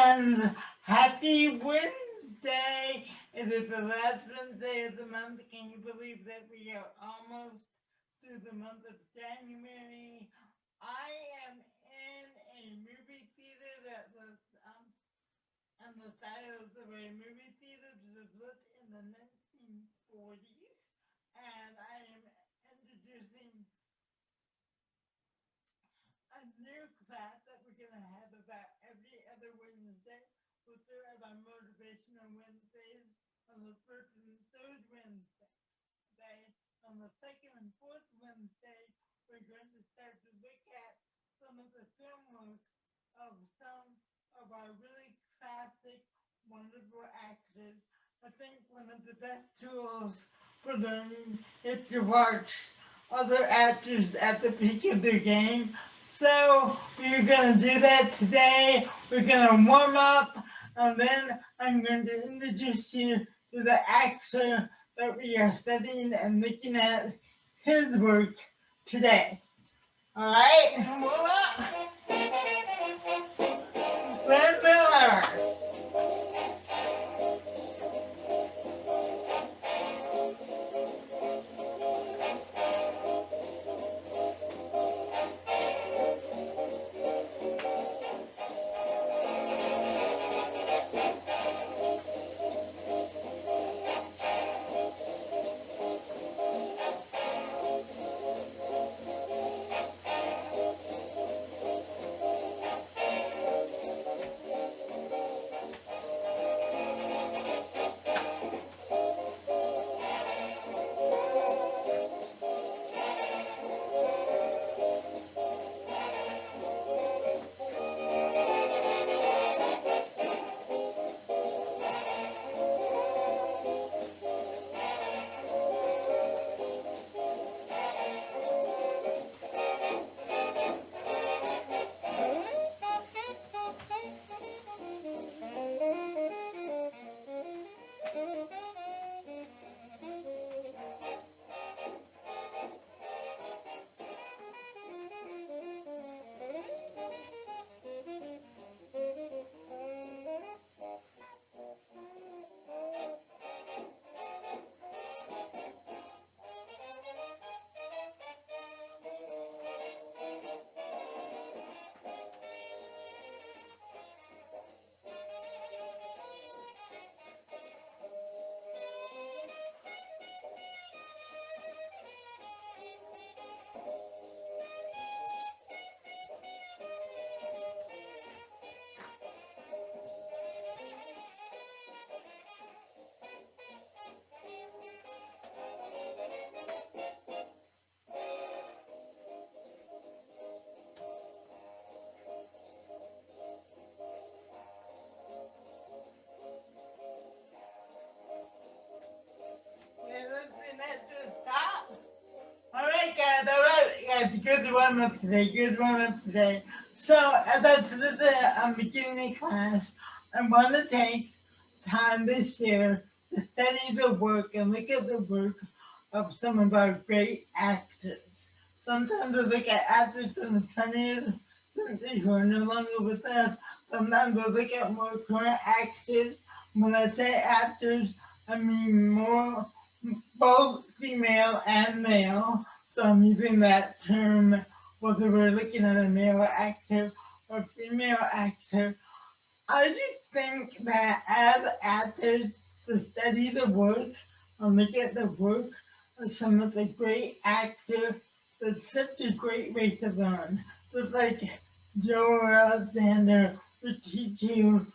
friends, happy Wednesday. It is the last Wednesday of the month. Can you believe that we are almost through the month of January? I am in a movie theater that was on the side of a movie theater that was built in the 1940s, and I am introducing a new class that we're going to have about every other Wednesday. We'll do our motivational Wednesdays on the first and third Wednesday. On the second and fourth Wednesday, we're going to start to look at some of the film work of some of our really classic, wonderful actors. I think one of the best tools for learning is to watch other actors at the peak of their game. So we're going to do that today. We're going to warm up, and then I'm going to introduce you to the actor that we are studying and looking at his work today. All right, warm up. Glenn Miller. All right, guys. All right, guys. Good warm up today. Good warm up today. So, as I said at the beginning of class, I want to take time this year to study the work and look at the work of some of our great actors. Sometimes I look at actors from the 20th century who are no longer with us. Sometimes I look at more current actors. When I say actors, I mean more both female and male. So I'm using that term whether we're looking at a male actor or female actor. I just think that as actors, to study the work and look at the work of some of the great actors, it's such a great way to learn. Just like Joe Alexander would teach you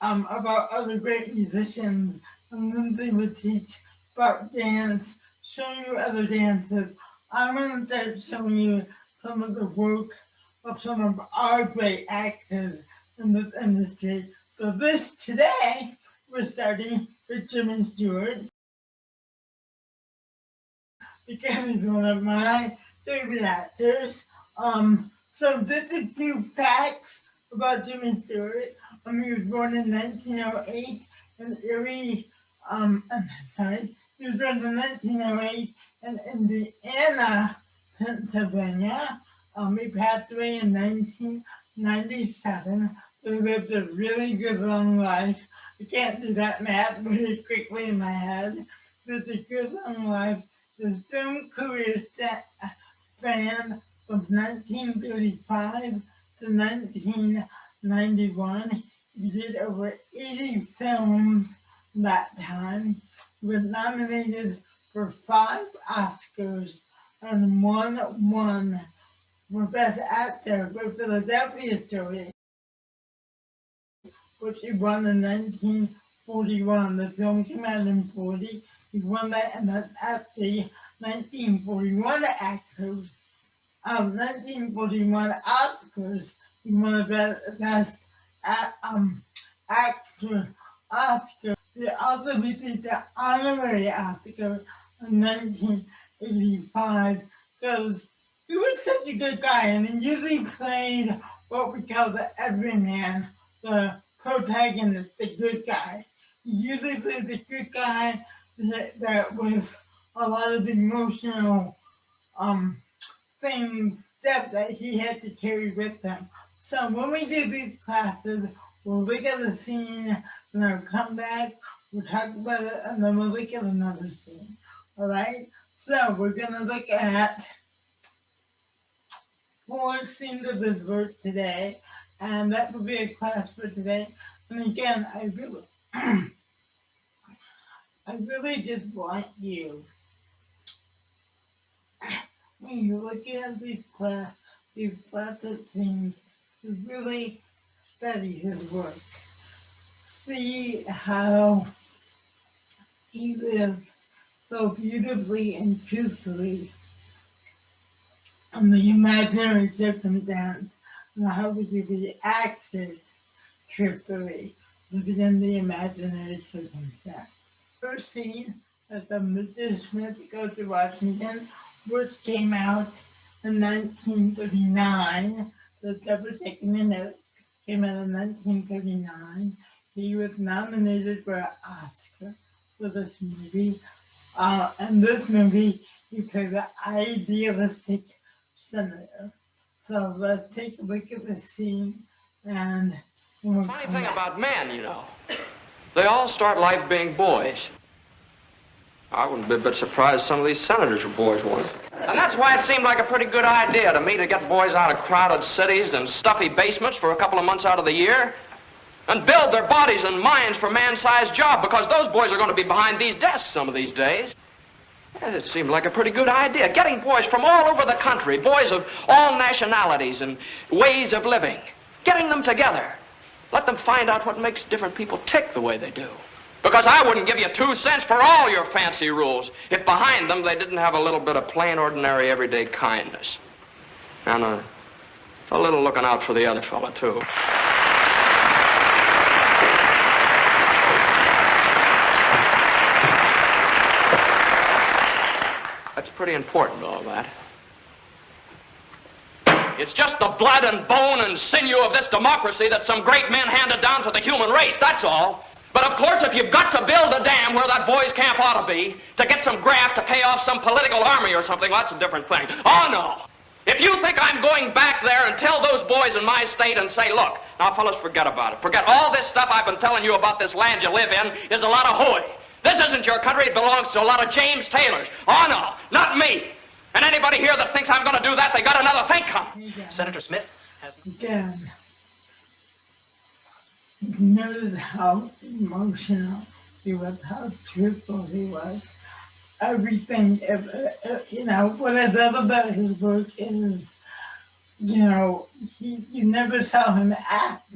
about other great musicians, and Lindsay would teach about dance, show you other dances. I'm going to start showing you some of the work of some of our great actors in this industry. So this today, we're starting with Jimmy Stewart, because he's one of my favorite actors. So just a few facts about Jimmy Stewart. He was born in 1908 in Erie, he was born in 1908 in Indiana, Pennsylvania. He passed away in 1997. They lived a really good long life. I can't do that math very quickly in my head. Lived a good long life. His film career spanned from 1935 to 1991. He did over 80 films that time. He was nominated for 5 Oscars and won for Best Actor for Philadelphia Story, which he won in 1941. The film came out in 40. He won that, and at the 1941 Oscars, he won the Best Actor Oscar. He also received the honorary Oscar in 1985 because he was such a good guy, and he usually played what we call the everyman, the protagonist, the good guy. He usually played the good guy that with a lot of emotional things that he had to carry with him. So when we do these classes, we'll look at the scene, and I'll come back, we'll talk about it, and then we'll look at another scene. All right? So we're gonna look at 4 scenes of his work today, and that will be a class for today. And again, I really just want you, when you look at these classic scenes, to really study his work. See how he lived so beautifully and truthfully on the imaginary circumstance, and how he reacted truthfully living in the imaginary circumstance. First scene at the Mr. Smith Goes to Washington, which came out in 1939. The double taking a note came out in 1939. He was nominated for an Oscar for this movie. In this movie, he played an idealistic senator. So let's take a look at the scene and funny thing about men, you know, they all start life being boys. I wouldn't be a bit surprised some of these senators were boys once. And that's why it seemed like a pretty good idea to me to get boys out of crowded cities and stuffy basements for a couple of months out of the year and build their bodies and minds for man-sized jobs, because those boys are going to be behind these desks some of these days. It seemed like a pretty good idea. Getting boys from all over the country, boys of all nationalities and ways of living, getting them together. Let them find out what makes different people tick the way they do. Because I wouldn't give you 2 cents for all your fancy rules if behind them they didn't have a little bit of plain, ordinary, everyday kindness. And a little looking out for the other fella, too. That's pretty important, all that. It's just the blood and bone and sinew of this democracy that some great men handed down to the human race, that's all. But of course, if you've got to build a dam where that boys' camp ought to be, to get some graft to pay off some political army or something, well, that's a different thing. Oh, no. If you think I'm going back there and tell those boys in my state and say, look, now, fellas, forget about it. Forget all this stuff I've been telling you about this land you live in is a lot of hooey. This isn't your country. It belongs to a lot of James Taylors. Oh, no, not me. And anybody here that thinks I'm going to do that, they got another thing coming. Senator Smith has... Again, you notice how emotional he was, how truthful he was. Everything, you know, what I love about his work is, you know, you never saw him act.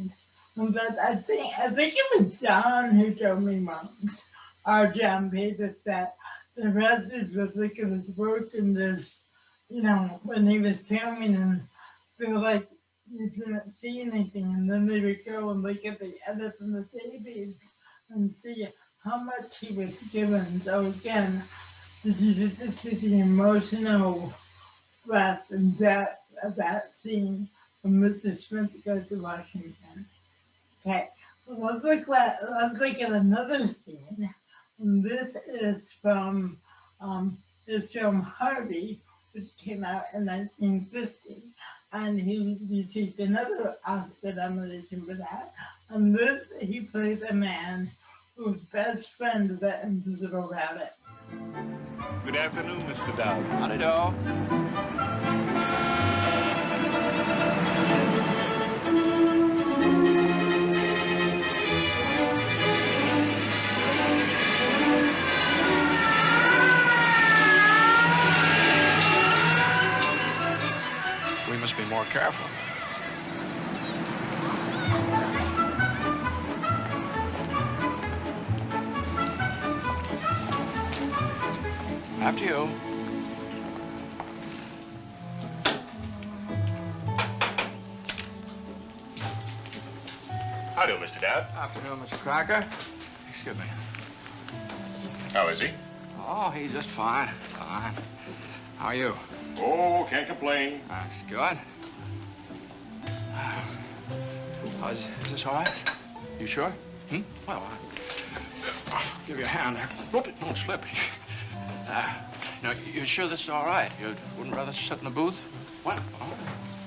But I think it was John who told me once, our John Peters, that the writers would look at his work and this, you know, when he was filming and feel like you didn't see anything, and then they would go and look at the edits and the tapes and see how much he was given. So again, this is the emotional breadth and depth of that scene from Mr. Smith Goes to Washington. Okay, so let's look at another scene. And this is from his film Harvey, which came out in 1950. and he received another Oscar nomination for that. And this, he played a man who was best friend of the Invisible Rabbit. Good afternoon, Mr. Dowd. Howdy do. We must be more careful. After you. How do, Mr. Dowd? Afternoon, Mr. Crocker. Excuse me. How is he? Oh, he's just fine. Fine. How are you? Oh, can't complain. That's good. Is this all right? You sure? Well, I'll give you a hand there. Rope it, don't slip. Now, you sure this is all right? You wouldn't rather sit in the booth? Well,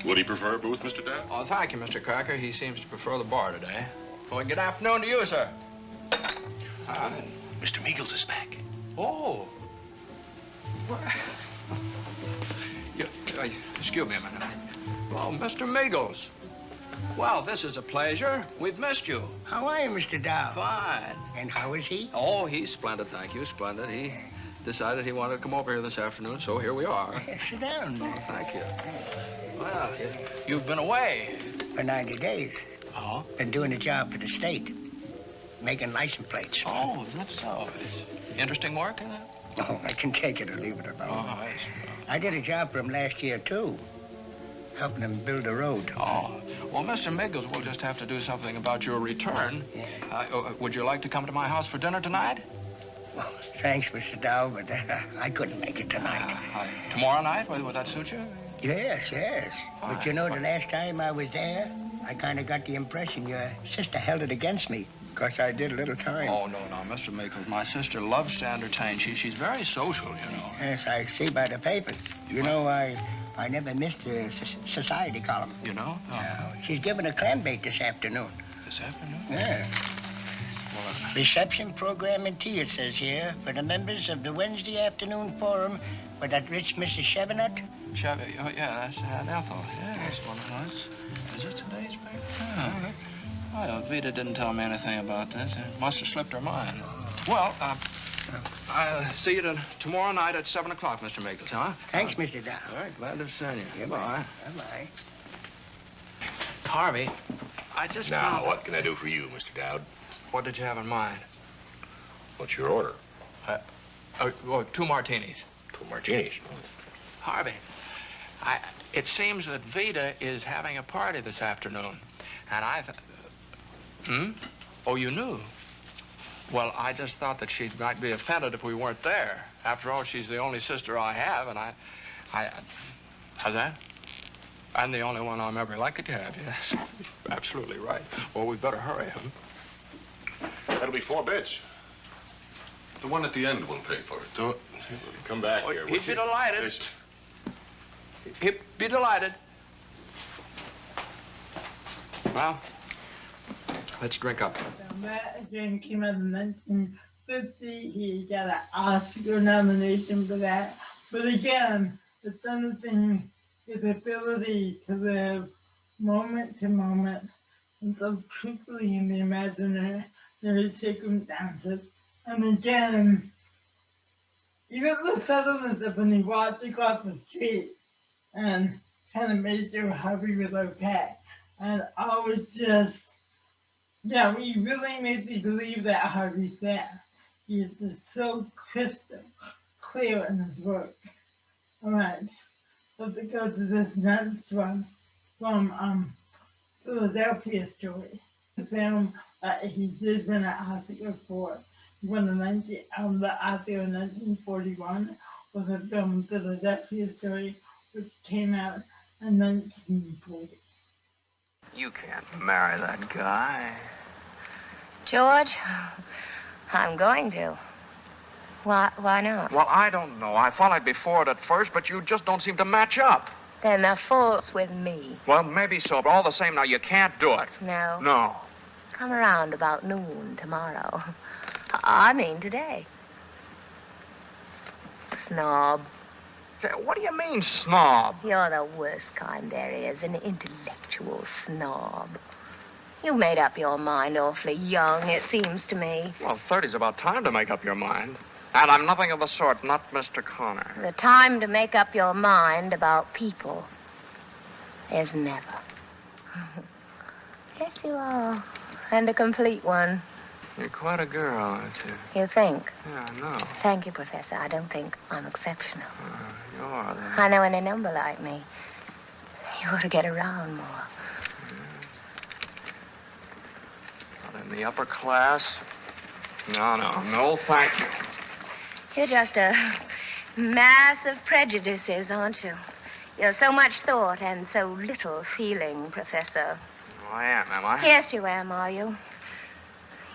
Would he prefer a booth, Mr. Dowd? oh, thank you, Mr. Crocker. He seems to prefer the bar today. Well, good afternoon to you, sir. Mr. Meagles is back. Oh. Well, excuse me a minute. Well, Mr. Meagles. Well, this is a pleasure. We've missed you. How are you, Mr. Dow? Fine. And how is he? Oh, he's splendid, thank you. Splendid. He decided he wanted to come over here this afternoon, so here we are. Sit down. Oh, thank you. Well, you've been away. For 90 days. Oh? Been doing a job for the state. Making license plates. Oh, is that so? It's interesting work, isn't it? Oh, I can take it or leave it alone. Oh, I did a job for him last year, too. Helping him build a road. Oh. Well, Mr. Miggles, we'll just have to do something about your return. Yeah. Would you like to come to my house for dinner tonight? Well, thanks, Mr. Dow, but I couldn't make it tonight. Tomorrow night? Would that suit you? Yes. Fine. But you know, the last time I was there, I kind of got the impression your sister held it against me. Because I did a little time. Oh, no, Mr. Miggles. My sister loves to entertain. She's very social, you know. Yes, I see by the papers. You know, I never missed the society column. You know? She's giving a clam bake this afternoon. This afternoon? Yeah. Well, Reception, program, and tea, it says here, for the members of the Wednesday afternoon forum for that rich Mrs. Chevenot. Chevy, oh, yeah, that's Aunt Ethel. Yeah, that's one of those. Is this today's paper? Oh. Well, Vita didn't tell me anything about this. It must have slipped her mind. Well, I'll see you tomorrow night at 7 o'clock, Mr. Miggles, huh? Thanks, Mr. Dow. All right, glad to have seen you. Goodbye. Bye-bye. Harvey, I just Now, found... what can I do for you, Mr. Dowd? What did you have in mind? What's your order? Well, 2 martinis. 2 martinis. Harvey, it seems that Vita is having a party this afternoon, and Oh, you knew? Well, I just thought that she might be offended if we weren't there. After all, she's the only sister I have, and how's that? I'm the only one I'm ever likely to have, yes. Absolutely right. Well, we better hurry, huh? That'll be 4 bits. The one at the end will pay for it. Come back here. He'd be delighted. Yes. He'd be delighted. Well, let's drink up. That again came out in 1950. He got an Oscar nomination for that. But again, it's something, his ability to live moment to moment and so truthfully in the imaginary circumstances. And again, even the subtleness of when he walked across the street and kind of made sure Harvey was okay. And I was just, yeah, he really made me believe that Harvey's there. He is just so crystal clear in his work. All right, let's go to this next one from Philadelphia Story. The film that he did win an Oscar for. He won the Oscar in 1941 was a film, Philadelphia Story, which came out in 1940. You can't marry that guy. George, I'm going to. Why not? Well, I don't know. I thought I'd be for it at first, but you just don't seem to match up. Then the fault's with me. Well, maybe so, but all the same, now, you can't do it. No? No. Come around about noon tomorrow. I mean today. Snob. Say, what do you mean, snob? You're the worst kind there is, an intellectual snob. You made up your mind awfully young, it seems to me. Well, 30's about time to make up your mind. And I'm nothing of the sort, not Mr. Connor. The time to make up your mind about people is never. Yes, you are. And a complete one. You're quite a girl, aren't you? You think? Yeah, I know. Thank you, Professor. I don't think I'm exceptional. You are, then. I know any number like me. You ought to get around more. Not in the upper class? No, thank you. You're just a mass of prejudices, aren't you? You're so much thought and so little feeling, Professor. Oh, I am I? Yes, you am, are you?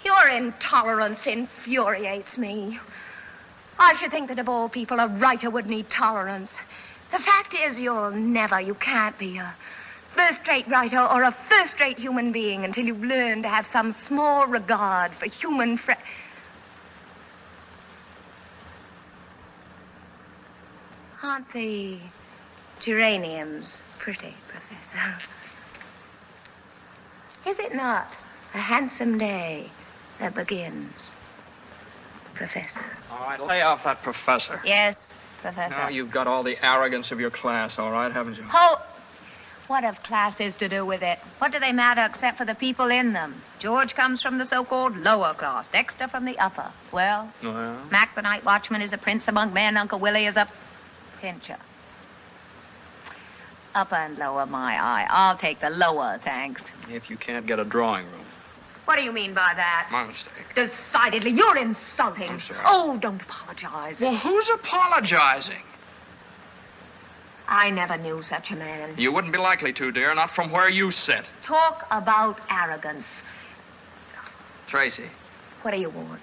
Your intolerance infuriates me. I should think that of all people, a writer would need tolerance. The fact is, you can't be a first-rate writer or a first-rate human being until you've learned to have some small regard for human Aren't the geraniums pretty, Professor? Is it not a handsome day that begins, Professor? All right, lay off that professor. Yes, Professor. Now you've got all the arrogance of your class, all right, haven't you? Oh, what have classes to do with it? What do they matter except for the people in them? George comes from the so-called lower class, Dexter from the upper. Well, Mac the night watchman is a prince among men. Uncle Willie is a pincher. Upper and lower, my eye. I'll take the lower, thanks. If you can't get a drawing room. What do you mean by that? My mistake. Decidedly, you're insulting. I'm sorry. Oh, don't apologize. Well, who's apologizing? I never knew such a man. You wouldn't be likely to, dear, not from where you sit. Talk about arrogance. Tracy, What do you want?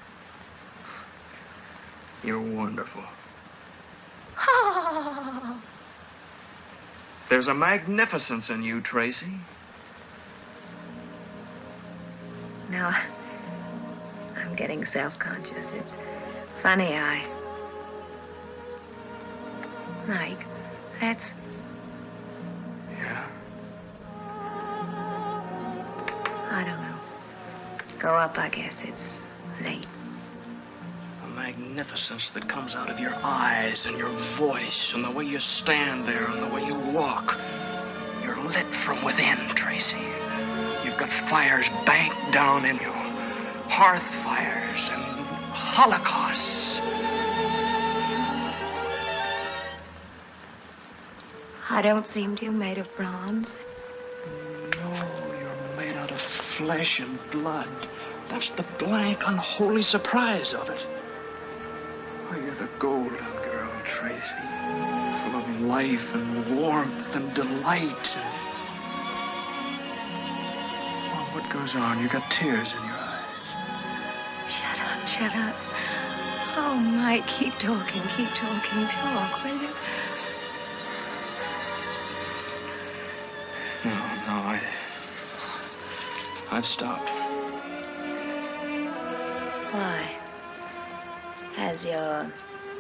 you're wonderful. Oh. There's a magnificence in you, Tracy. Now, I'm getting self-conscious. It's funny, Mike, that's... Yeah? I don't know. Go up, I guess. It's late. The magnificence that comes out of your eyes and your voice and the way you stand there and the way you walk. You're lit from within, Tracy. You've got fires banked down in you. Hearth fires and holocausts. I don't seem to be made of bronze. No, you're made out of flesh and blood. That's the blank, unholy surprise of it. Oh, you're the golden girl, Tracy. Full of life and warmth and delight. Oh, what goes on? You got tears in your eyes. Shut up. Oh, Mike, keep talking, talk, will you? No, I've stopped. Why? Has your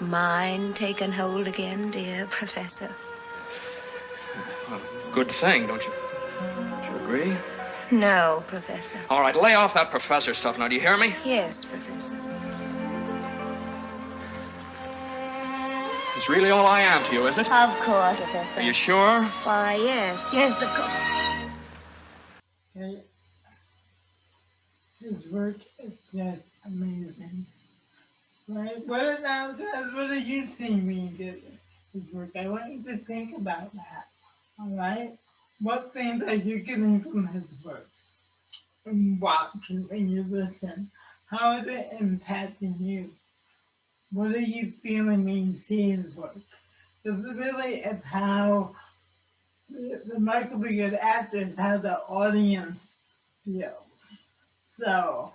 mind taken hold again, dear Professor? Well, good thing, don't you agree? No, Professor. All right, lay off that professor stuff now. Do you hear me? Yes, Professor. It's really all I am to you, is it? Of course, Professor. Are you sure? Why, yes, of course. Okay. His work is just amazing. Right? What do you see me do his work? I want you to think about that. All right? What things are you getting from his work? When you watch and when you listen, how is it impacting you? What are you feeling when you see his work? Because really it's how the Michael B. Good actor is how the audience feels. So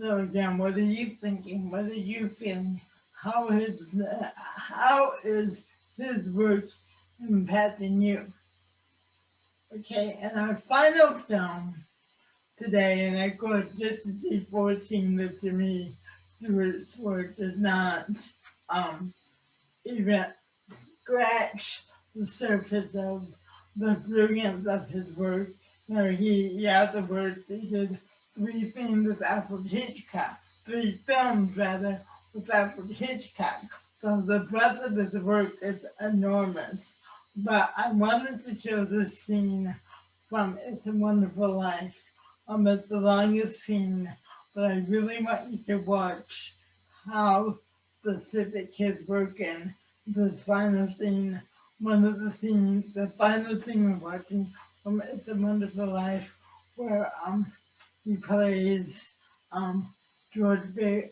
again, what are you thinking? What are you feeling? How is his work impacting you. Okay, and our final film today, and I go just to see 14 that to me, Stewart's work does not even scratch the surface of the brilliance of his work. You know, he afterwards he did 3 films with Alfred Hitchcock, 3 films rather with Alfred Hitchcock. So the breadth of his work is enormous. But I wanted to show this scene from It's a Wonderful Life. It's the longest scene, but I really want you to watch how specific his work in this final scene. The final scene we're watching from It's a Wonderful Life, where he plays George Bailey.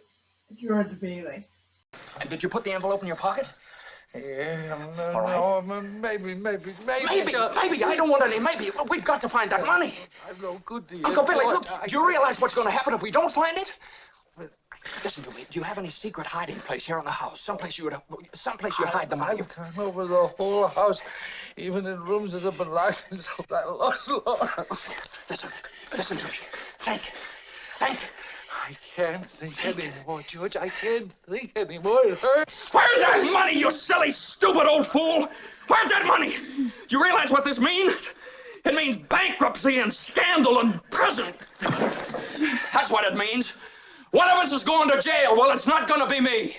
And did you put the envelope in your pocket? Yeah, All right. no, maybe. Maybe. I don't want any maybe. We've got to find that money. I'm no good to you. Uncle Billy, look, do you realize what's going to happen if we don't find it? Listen to me. Do you have any secret hiding place here in the house? Someplace you'd hide the money? I've gone over the whole house, even in rooms that have been locked since I lost Laura. Listen to me. Think. I can't think anymore, George. I can't think anymore. It hurts. Where's that money, you silly, stupid old fool? Where's that money? You realize what this means? It means bankruptcy and scandal and prison. That's what it means. One of us is going to jail. Well, it's not going to be me.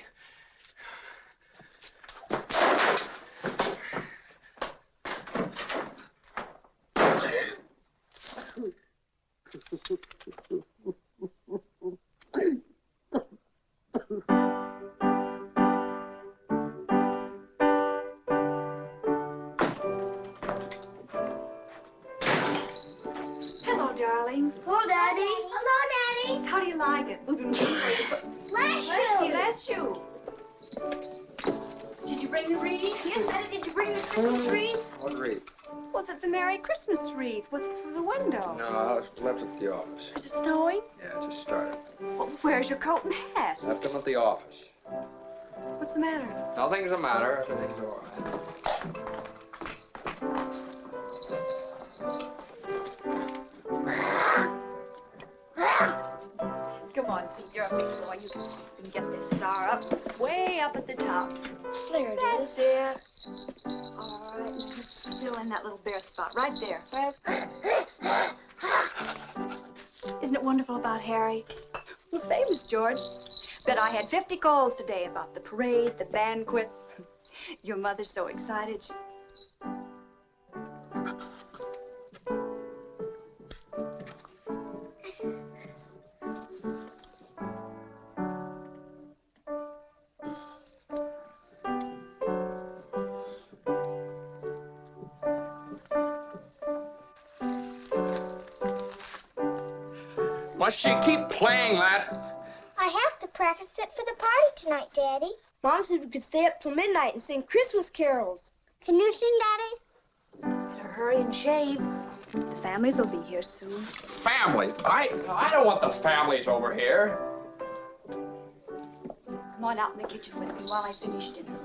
Hello, darling. Hello, Daddy. Hello, Daddy. How do you like it? Bless you. Did you bring the wreath? Yes, Daddy, did you bring the Christmas wreath? What wreath? Was it the Merry Christmas wreath with the window? No, I was left at the office. Is it snowing? Yeah, it just started. Well, where's your coat and hat? Left them at the office. What's the matter? Nothing's the matter. Everything's all right. Come on, Pete, you're a big boy. You can get this star up, way up at the top. There it is, dear. All right, fill in that little bare spot right there. Isn't it wonderful about Harry? You're famous, George. Bet I had 50 calls today about the parade, the banquet. Your mother's so excited. Must she keep playing that? I have to practice it for the party tonight, Daddy. Mom said we could stay up till midnight and sing Christmas carols. Can you sing, Daddy? Better hurry and shave. The families will be here soon. Family? I don't want the families over here. Come on out in the kitchen with me while I finish dinner.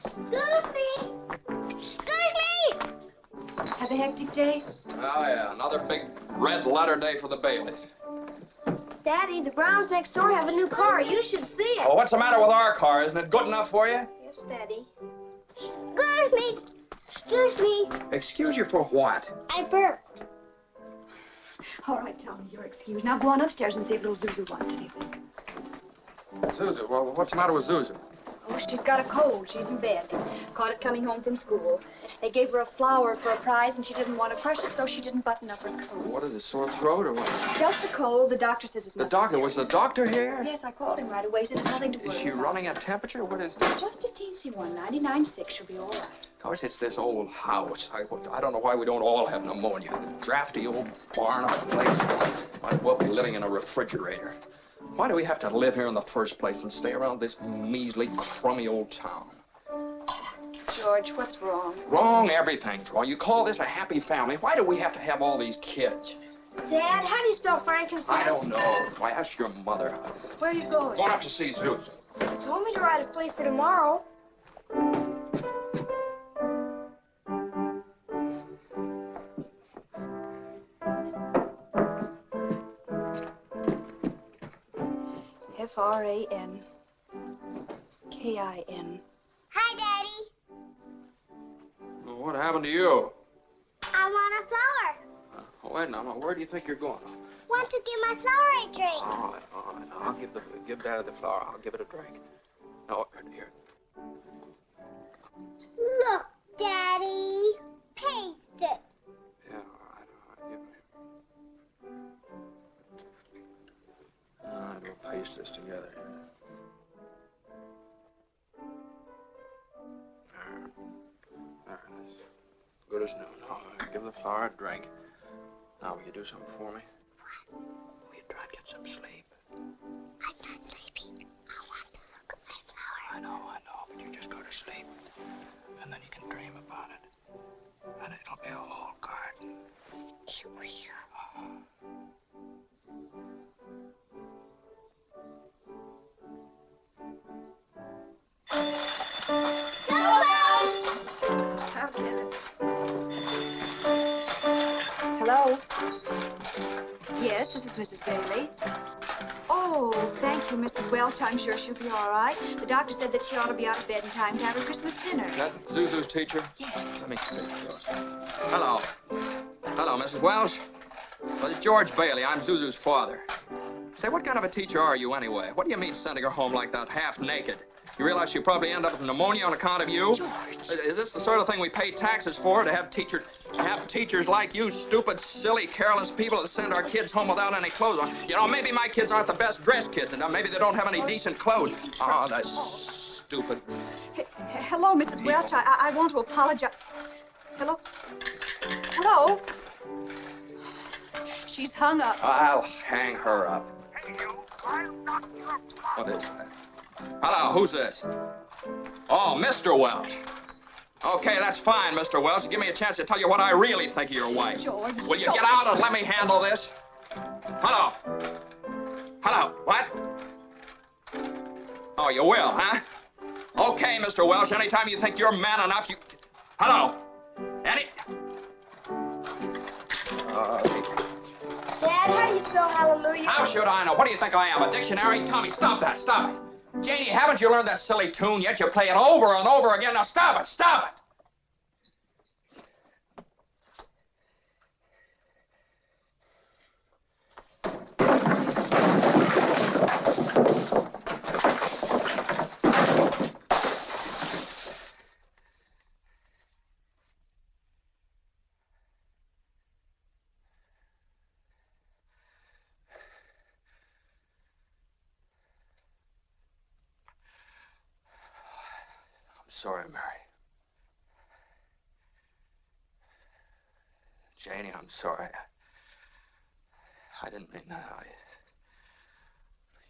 Excuse me. Excuse me. Have a hectic day? Oh, yeah, another big red letter day for the Baileys. Daddy, the Browns next door have a new car. You should see it. Oh, what's the matter with our car? Isn't it good enough for you? Yes, Daddy. Excuse me. Excuse me. Excuse you for what? I burped. All right, Tommy, you're excused. Now go on upstairs and see if little Zuzu wants anything. Zuzu? Well, what's the matter with Zuzu? Oh, she's got a cold. She's in bed. Caught it coming home from school. They gave her a flower for a prize, and she didn't want to crush it, so she didn't button up her coat. What is it, sore throat or what? Just a cold. The doctor says it's The nothing doctor? serious. Was the doctor here? Yes, I called him right away. Said it's nothing to worry Is she about. running a temperature? What is that? Just a teensy one. 99.6. She'll be all right. Of course, it's this old house. I don't know why we don't all have pneumonia. Drafty old barn of a place. Might as well be living in a refrigerator. Why do we have to live here in the first place and stay around this measly, crummy old town? George, what's wrong? Wrong, everything's wrong. You call this a happy family? Why do we have to have all these kids? Dad, how do you spell frankincense? I don't know. Why, ask your mother. Where are you going? Going up to see Zeus. You told me to write a play for tomorrow. F-R-A-N. K-I-N. Hi, Daddy. Well, what happened to you? I want a flower. Wait now, where do you think you're going? Want to give my flower a drink. All right. I'll give Daddy the flower. I'll give it a drink. No, here. Look, Daddy. Taste it. Yeah, all right. Give me. All right, we'll paste this together. All right, that's good as new. Now, give the flower a drink. Now, will you do something for me? Will you try and get some sleep? I'm not sleeping. I want to look at my flower. I know, but you just go to sleep. And then you can dream about it. And it'll be a whole garden. It will. Hello? Yes, this is Mrs. Bailey. Oh, thank you, Mrs. Welch. I'm sure she'll be all right. The doctor said that she ought to be out of bed in time to have her Christmas dinner. Is that Zuzu's teacher? Yes. Let me speak to her. Hello. Hello, Mrs. Welch. Well, it's George Bailey. I'm Zuzu's father. Say, what kind of a teacher are you anyway? What do you mean sending her home like that, half naked? You realize she'll probably end up with pneumonia on account of you? George. Is this the sort of thing we pay taxes for, to have teachers like you, stupid, silly, careless people that send our kids home without any clothes on? You know, maybe my kids aren't the best dressed kids, and maybe they don't have any decent clothes. Oh, that's stupid. Hello, Mrs. Welch. I want to apologize. Hello? Hello? She's hung up. I'll hang her up. What is that? Hello, who's this? Oh, Mr. Welch. Okay, that's fine, Mr. Welch. Give me a chance to tell you what I really think of your wife. George. Will you get out and let me handle this? Hello? Hello? What? Oh, you will, huh? Okay, Mr. Welch. Anytime you think you're man enough, you... Hello? Dad, how do you spell hallelujah? How should I know? What do you think I am, a dictionary? Tommy, stop that. Stop it. Janie, haven't you learned that silly tune yet? You play it over and over again. Now stop it. Stop it. Sorry, Mary. Janie, I'm sorry. I didn't mean that.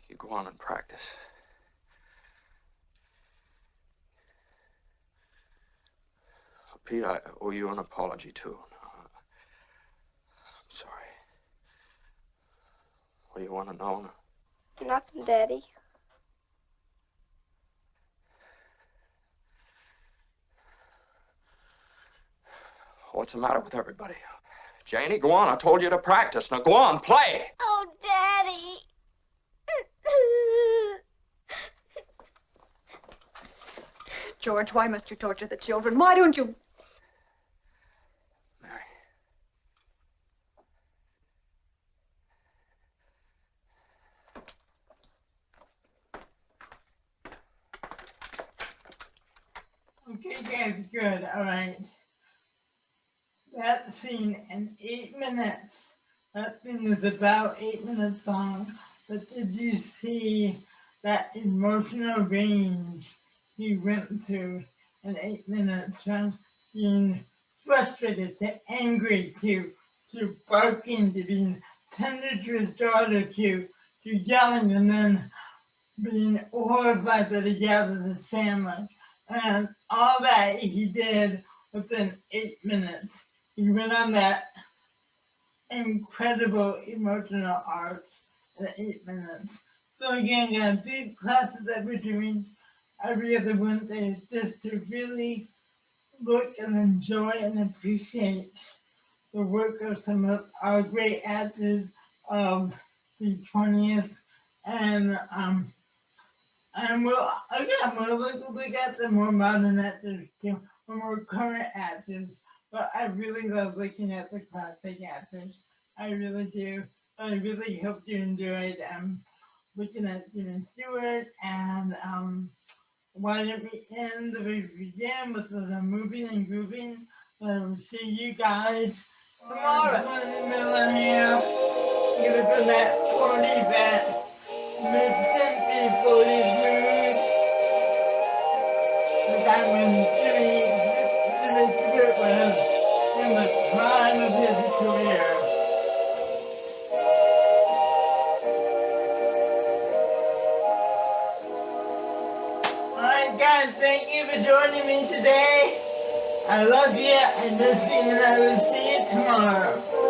You go on and practice. Pete, I owe you an apology, too. I'm sorry. What do you want to know? Nothing, Daddy. What's the matter with everybody? Janie, go on. I told you to practice. Now go on, play. Oh, Daddy. George, why must you torture the children? Why don't you... Mary. Okay, guys, good. All right. That scene in 8 minutes. That scene is about 8 minutes long. But did you see that emotional range he went through in 8 minutes, from being frustrated to angry to barking to being tender to his daughter to yelling, and then being horrified that he gathered his family. And all that he did within 8 minutes. He went on that incredible emotional arc in 8 minutes. So again, guys, these classes that we're doing every other Wednesday is just to really look and enjoy and appreciate the work of some of our great actors of the 20th And we'll look at the more modern actors too, the more current actors. But I really love looking at the classic actors. I really do. I really hope you enjoyed looking at Jimmy Stewart. And why don't we end the way we began with the moving and grooving? We'll see you guys tomorrow. Millennium. Give it for that 40 that mid-century 40s mood. The time when Jimmy Stewart was in the prime of his career. Alright guys, thank you for joining me today. I love you, I miss you, and I will see you tomorrow.